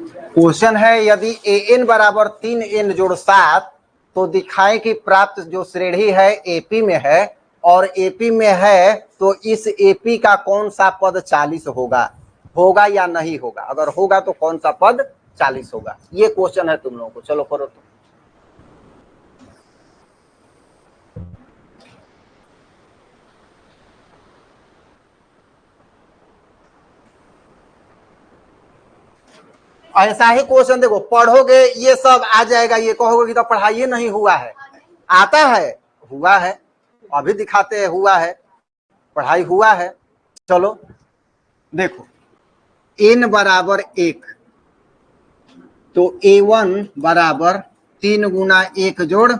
Question है यदि an बराबर 3n जोड़ 7 तो दिखाएं कि प्राप्त जो श्रेणी है AP में है और AP में है तो इस AP का कौन सा पद 40 होगा या नहीं होगा। अगर होगा तो कौन सा पद 40 होगा। ये क्वेश्चन है तुम लोगों को। चलो करो तुम। ऐसा ही क्वेश्चन देखो, पढ़ोगे ये सब आ जाएगा, ये कहोगे कि तो पढ़ाई नहीं हुआ है। आता है, हुआ है, अभी दिखाते हैं हुआ है, पढ़ाई हुआ है। चलो देखो, n बराबर 1 तो a1 बराबर 3 गुना 1 जोड़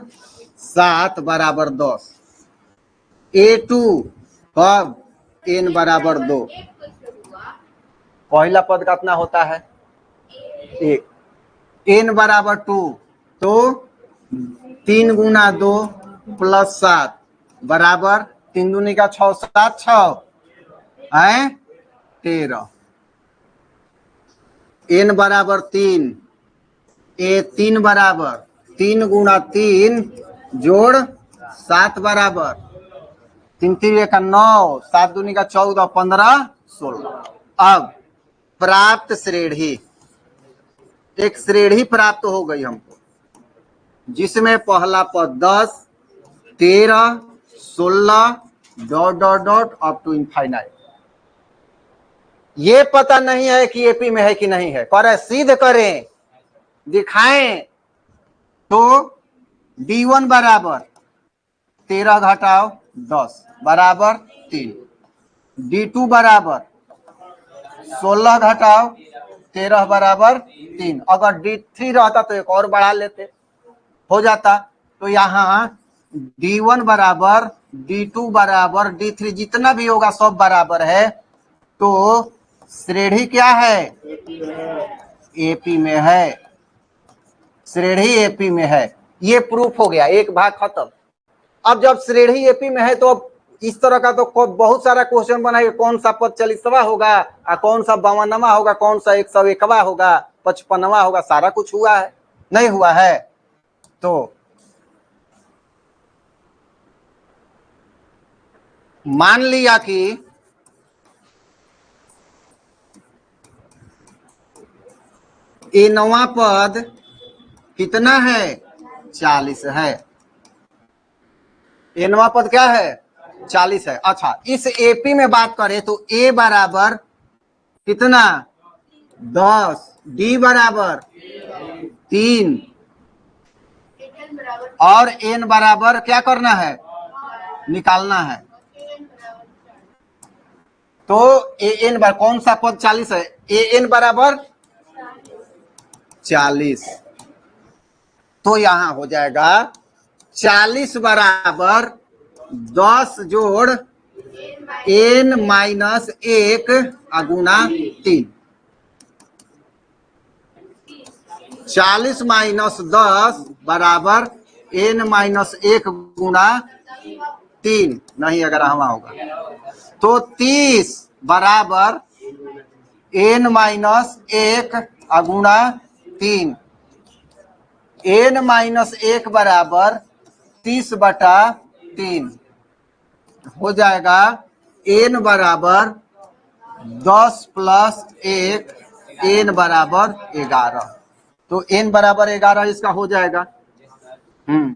7 बराबर 10। a2 कब n बराबर 2। पहला पद कितना होता है 1। n बराबर 2 तो 3 गुना 2 प्लस 7 बराबर 3 दूनी का 6 7 6 है 13। n बराबर 3 a3 बराबर 3 गुना 3 जोड़ 7 बराबर 3 3 का 9 7 दूनी का 14 15 16। अब प्राप्त श्रेणी, एक श्रेणी प्राप्त हो गई हमको जिसमें पहला पद 10 13 16 dot dot dot up to infinite. ये पता नहीं है कि एपी में है कि नहीं है। करे सिद्ध करें, दिखाएं तो d1 बराबर 13 घटाओ 10 बराबर 3, d2 बराबर 16 घटाओ 13 बराबर 3। अगर d3 रहता तो एक और बढ़ा लेते, हो जाता। तो यहाँ d1 बराबर d2 बराबर d3 जितना भी होगा सब बराबर है। तो श्रेणी क्या है एपी में है, श्रेणी एपी में है। ये प्रूफ हो गया, एक भाग खत्म। अब जब श्रेणी एपी में है तो अब इस तरह का तो बहुत सारा क्वेश्चन बनाइए। कौन सा पद 40वां होगा, कौन सा 52वां होगा, कौन सा 101वां होगा, 55वां होगा। सारा कुछ हुआ है, नहीं हुआ है। तो मान लिया कि nवां पद कितना है 40 है। nवां पद क्या है 40 है। अच्छा, इस एपी में बात करें तो a बराबर कितना 10, d बराबर 3 और n बराबर क्या करना है निकालना है। तो an बराबर कौन सा पद 40 है, an बराबर 40। तो यहां हो जाएगा 40 बराबर 10 जोड़ n माइनस 1 गुना 3। 40 माइनस 10 बराबर n माइनस 1 गुना 3, नहीं अगर हवा होगा तो 30 बराबर n माइनस 1 गुना 3। n माइनस 1 बराबर 30/3 हो जाएगा। n बराबर 10 प्लस 1, n बराबर 11। तो n बराबर 11 इसका हो जाएगा।